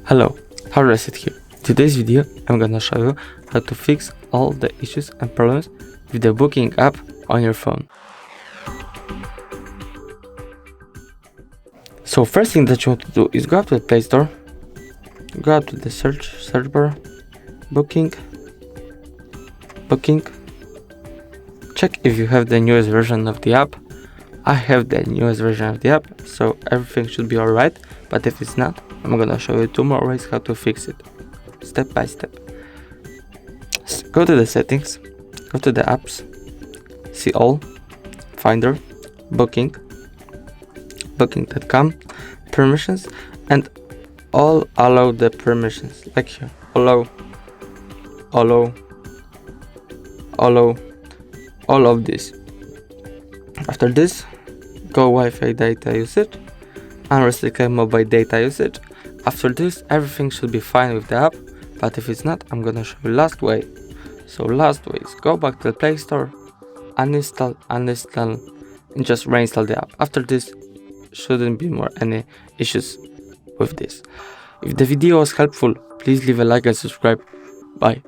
Hello, Harresit here. In today's video, I'm gonna show you how to fix all the issues and problems with the booking app on your phone. So first thing that you want to do is go up to the Play Store, go up to the search bar, booking, check if you have the newest version of the app. I have the newest version of the app, so everything should be alright, but if it's not, I'm gonna show you 2 more ways how to fix it, step by step. Go to the settings, go to the apps, see all, finder, booking.com, permissions, and allow the permissions, like here, allow all of this. After this, go Wi-Fi data usage, unrestricted mobile data usage. After this, everything should be fine with the app, but if it's not, I'm gonna show you last way. So last way is go back to the Play Store, uninstall, and just reinstall the app. After this, shouldn't be more any issues with this. If the video was helpful, please leave a like and subscribe. Bye.